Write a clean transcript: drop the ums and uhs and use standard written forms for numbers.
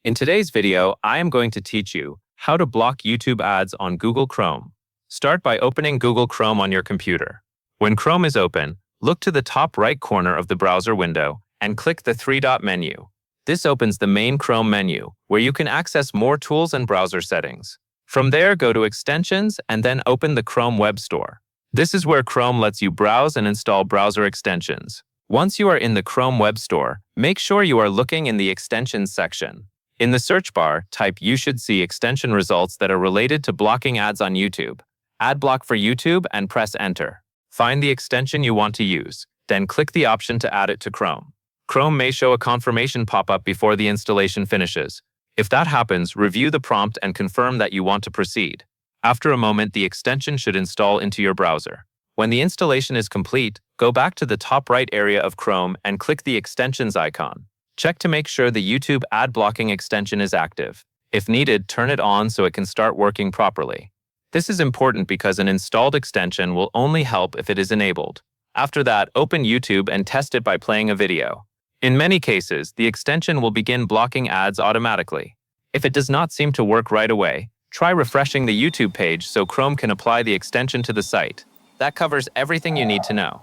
In today's video, I am going to teach you how to block YouTube ads on Google Chrome. Start by opening Google Chrome on your computer. When Chrome is open, look to the top right corner of the browser window and click the three-dot menu. This opens the main Chrome menu, where you can access more tools and browser settings. From there, go to Extensions and then open the Chrome Web Store. This is where Chrome lets you browse and install browser extensions. Once you are in the Chrome Web Store, make sure you are looking in the Extensions section. In the search bar, type "You should see extension results that are related to blocking ads on YouTube." Adblock for YouTube and press Enter. Find the extension you want to use, then click the option to add it to Chrome. Chrome may show a confirmation pop-up before the installation finishes. If that happens, review the prompt and confirm that you want to proceed. After a moment, the extension should install into your browser. When the installation is complete, go back to the top right area of Chrome and click the Extensions icon. Check to make sure the YouTube ad blocking extension is active. If needed, turn it on so it can start working properly. This is important because an installed extension will only help if it is enabled. After that, open YouTube and test it by playing a video. In many cases, the extension will begin blocking ads automatically. If it does not seem to work right away, try refreshing the YouTube page so Chrome can apply the extension to the site. That covers everything you need to know.